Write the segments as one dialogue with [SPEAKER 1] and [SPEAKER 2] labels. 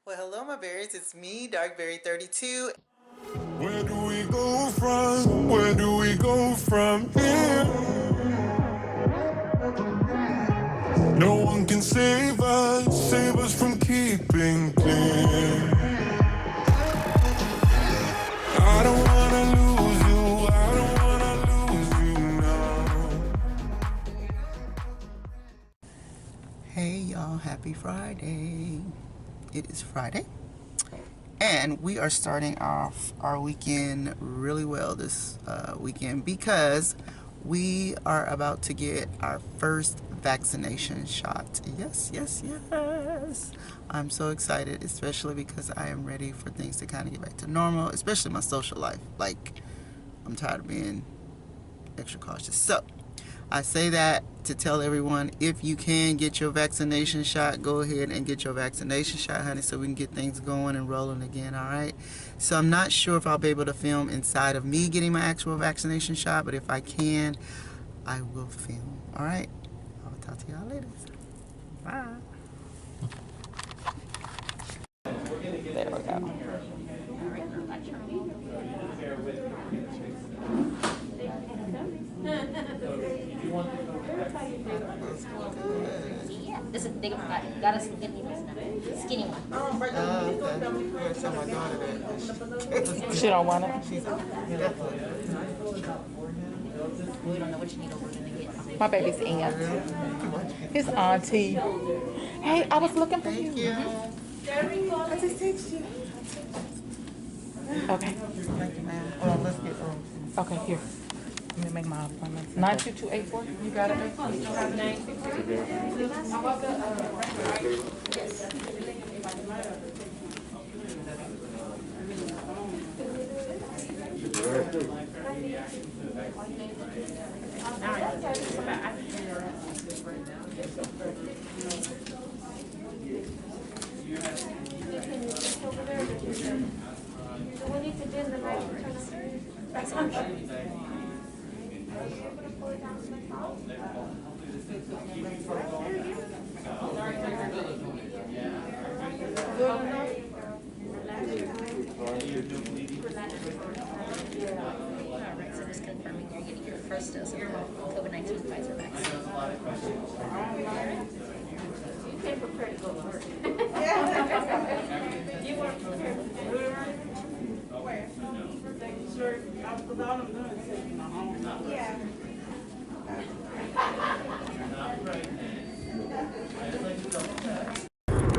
[SPEAKER 1] Well, hello, my berries. It's me, Darkberry32.
[SPEAKER 2] Where do we go from? Where do we go from here? No one can save us from keeping clear. I don't wanna lose you, I don't wanna lose you now.
[SPEAKER 1] Hey, y'all. Happy Friday. It is Friday. And we are starting off our weekend really well this weekend because we are about to get our first vaccination shot. Yes, yes, yes. I'm so excited, especially because I am ready for things to kind of get back to normal, especially my social life. Like, I'm tired of being extra cautious. So, I say that to tell everyone, if you can get your vaccination shot, go ahead and get your vaccination shot, honey, so we can get things going and rolling again, all right? So I'm not sure if I'll be able to film inside of me getting my actual vaccination shot, but if I can, I will film, all right? I'll talk to y'all later. Bye. There we go.
[SPEAKER 3] This is they got us some good needles now. Skinny one.
[SPEAKER 1] Okay. Yeah, tell my daughter that.
[SPEAKER 4] She don't want it.
[SPEAKER 1] She's
[SPEAKER 3] We don't know which needle we're gonna get.
[SPEAKER 4] My baby's aunt. His auntie. Hey, I was looking for you.
[SPEAKER 1] I just texted you.
[SPEAKER 4] Okay.
[SPEAKER 1] Thank you, ma'am. Oh, let's get
[SPEAKER 4] Okay, here. Let me make my appointment. 92284. You got it?
[SPEAKER 3] Alright, so just confirming you're getting your first dose of COVID-19 Pfizer vaccine. You came prepared to go to work. You weren't prepared.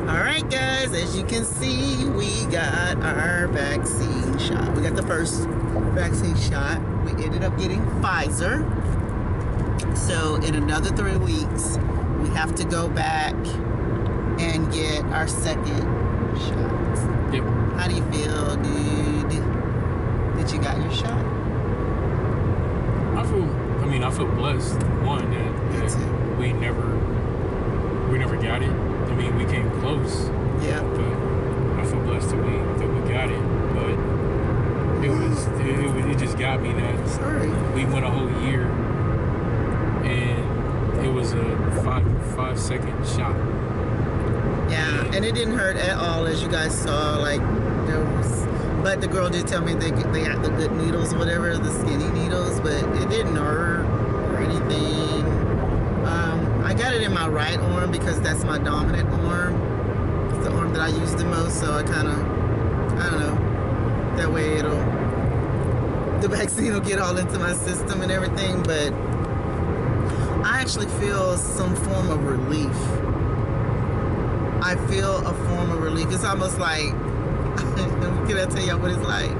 [SPEAKER 1] Alright guys, as you can see, we got our vaccine shot. We got the first vaccine shot. We ended up getting Pfizer. So in another 3 weeks, we have to go back and get our second shot.
[SPEAKER 5] Yep.
[SPEAKER 1] How do you feel, dude? That you got your shot?
[SPEAKER 5] I feel blessed. One, that we never got it. I mean, we came close.
[SPEAKER 1] Yeah.
[SPEAKER 5] But I feel blessed that we got it. But it just got me that
[SPEAKER 1] Sorry.
[SPEAKER 5] we went a whole year and it was a 5-second shot.
[SPEAKER 1] Yeah, and it didn't hurt at all, as you guys saw. Like, there was, but the girl did tell me they got the good needles, whatever, the skinny needles, but it didn't hurt or anything. I got it in my right arm because that's my dominant arm. It's the arm that I use the most, so I kind of, I don't know, that way the vaccine will get all into my system and everything, but I actually feel some form of relief. I feel a form of relief. It's almost like, can I tell y'all what it's like?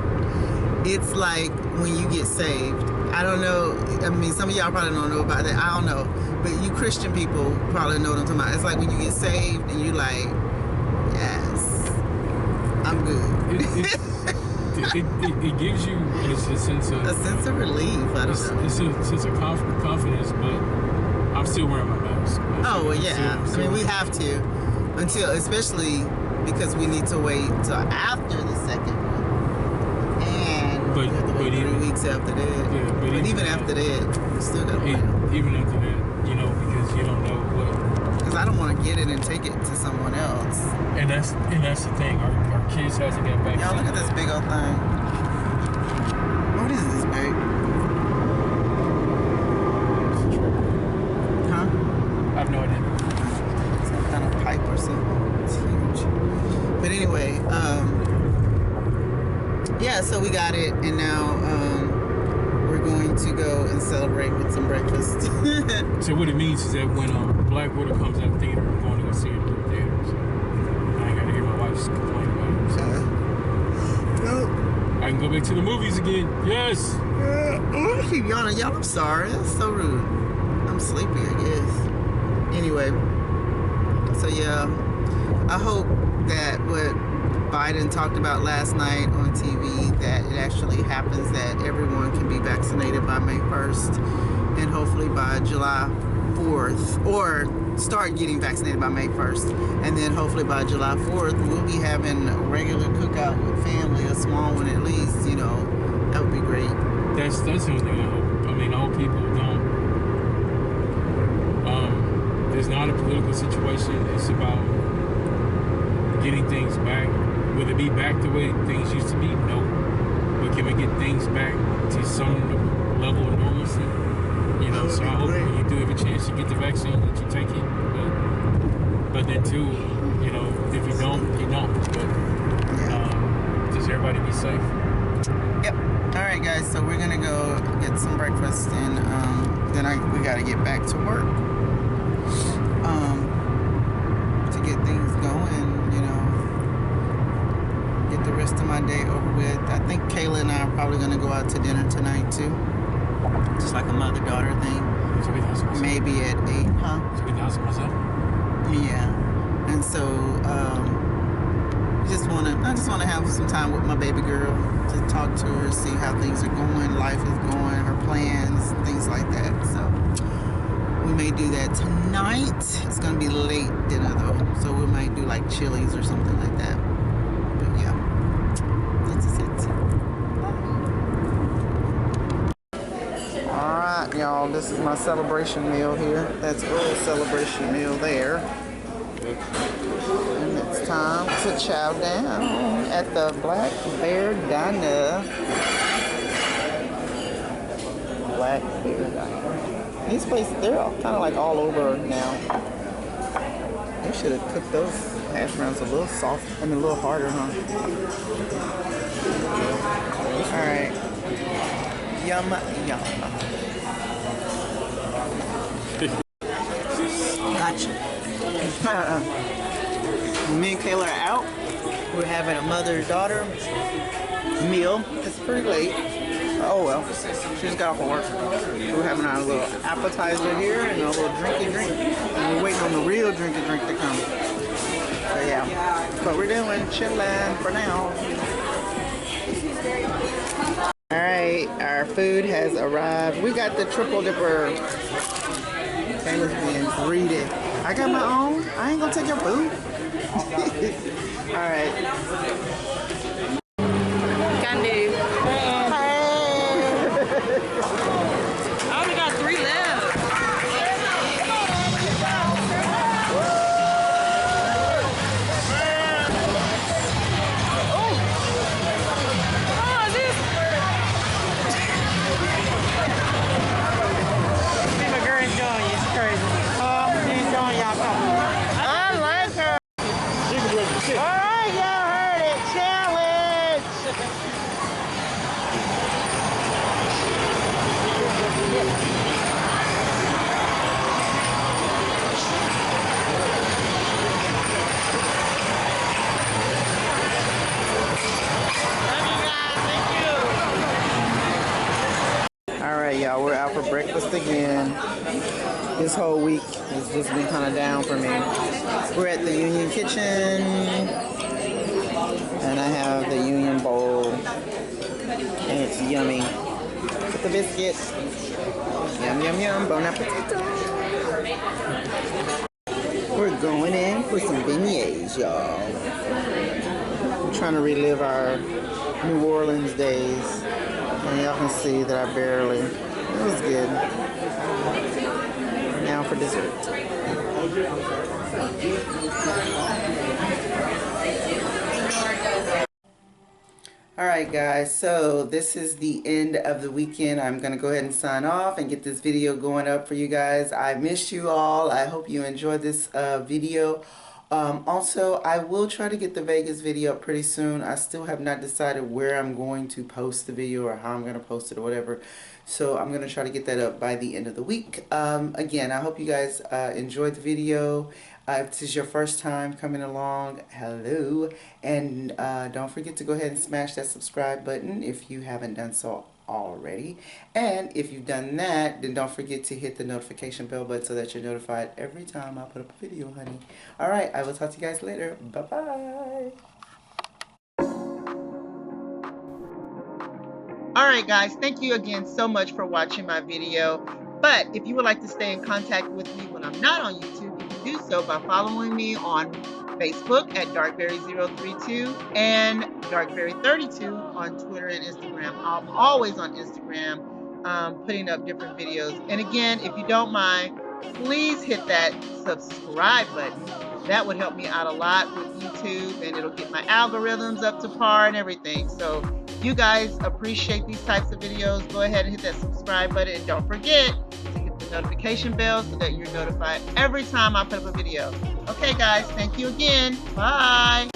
[SPEAKER 1] It's like when you get saved. I don't know, I mean, some of y'all probably don't know about that. I don't know. But you Christian people probably know what I'm talking about. It's like when you get saved and you're like, yes, I'm good.
[SPEAKER 5] It gives you a sense of
[SPEAKER 1] relief. I don't know.
[SPEAKER 5] It's a sense of confidence, but I'm still wearing my mask.
[SPEAKER 1] Oh, well, yeah. I mean, we have to. Until, especially because we need to wait till after the second one. And we have to wait 3 weeks after that.
[SPEAKER 5] Yeah,
[SPEAKER 1] but even after that, we still got to wait.
[SPEAKER 5] Even after that, because you don't know what.
[SPEAKER 1] Because I don't want to get it and take it to someone else.
[SPEAKER 5] And that's the thing. Our kids hasn't got back.
[SPEAKER 1] Y'all look at this big old thing. What is this, babe? Huh?
[SPEAKER 5] I have no idea.
[SPEAKER 1] Some kind of pipe or something. It's huge. But anyway, yeah, so we got it, and now we're going to go and celebrate with some breakfast.
[SPEAKER 5] So what it means is that when Black Widow comes out of theater, I'm going to go see it in the theater. So I ain't got to hear my wife complain about it. So I can go back to the movies again. Yes.
[SPEAKER 1] I keep yawning, y'all. I'm sorry. That's so rude. I'm sleepy, I guess. Anyway, so yeah, I hope that what Biden talked about last night on TV, that it actually happens, that everyone can be vaccinated by May 1st and hopefully by July 4th, or start getting vaccinated by May 1st, and then hopefully by July 4th we'll be having a regular cookout with family, a small one at least, you know. That would be great.
[SPEAKER 5] That's the only thing I hope. I mean, all people don't. It's not a political situation. It's about getting things back. Will it be back the way things used to be? No. But can we get things back to some level of normalcy? You know, so I hope when you do have a chance to get the vaccine that you take it. But then too, you know, if you don't, you don't. But just everybody be safe.
[SPEAKER 1] Yep. All right, guys. So we're gonna go get some breakfast, and then we gotta get back to work. To get things going, you know, get the rest of my day over with. I think Kayla and I are probably gonna go out to dinner tonight too, just like a mother-daughter thing. Maybe at 8, huh? Yeah. And so I just wanna have some time with my baby girl to talk to her, see how things are going, life is going, her plans, things like that. So we may do that tonight. It's gonna be late dinner though, so we might do like Chili's or something like that. But yeah, that's it. All right, y'all. This is my celebration meal here. That's Earl's celebration meal there. And it's time to chow down at the Black Bear Diner. Black Bear Diner. These places, they're all kind of like all over now. They should have cooked those hash browns a little soft, a little harder, huh? All right. Yum, yum. Gotcha. Me and Kayla are out. We're having a mother-daughter meal. It's pretty late. Oh well, she just got off of work. We're having our little appetizer here and a little drinky drink. And we're waiting on the real drinky drink to come. So yeah, that's what we're doing, chillin' for now. Alright, our food has arrived. We got the triple dipper. Kayla's being greedy. I got my own. I ain't gonna take your food. Alright.
[SPEAKER 4] Can do. I only got 3 left. See my girl enjoying you. It's crazy. She's enjoying y'all company. I like her. All right, y'all heard it. Challenge.
[SPEAKER 1] Alright, y'all, we're out for breakfast again. This whole week has just been kind of down for me. We're at the Union Kitchen, and I have the Union Bowl, and it's yummy. With the biscuit. Yum, yum, yum. Bon appetit. We're going in for some beignets, y'all. I'm trying to relive our New Orleans days. And y'all can see that I barely. It was good. Now for dessert. All right, guys, so this is the end of the weekend. I'm going to go ahead and sign off and get this video going up for you guys. I missed you all. I hope you enjoyed this video. Also, I will try to get the Vegas video up pretty soon. I still have not decided where I'm going to post the video or how I'm going to post it or whatever. So I'm going to try to get that up by the end of the week. Again, I hope you guys enjoyed the video. If this is your first time coming along, hello. And don't forget to go ahead and smash that subscribe button if you haven't done so already. And if you've done that, then don't forget to hit the notification bell button so that you're notified every time I put up a video, honey. All right, I will talk to you guys later. Bye-bye. All right, guys, thank you again so much for watching my video. But if you would like to stay in contact with me when I'm not on YouTube, you can do so by following me on Facebook at Darkberry032 and Darkberry32 on Twitter and Instagram. I'm always on Instagram putting up different videos. And again, if you don't mind, please hit that subscribe button. That would help me out a lot with YouTube, and it'll get my algorithms up to par and everything. So if you guys appreciate these types of videos, go ahead and hit that subscribe button, and don't forget to hit the notification bell so that you're notified every time I put up a video. Okay, guys, thank you again. Bye.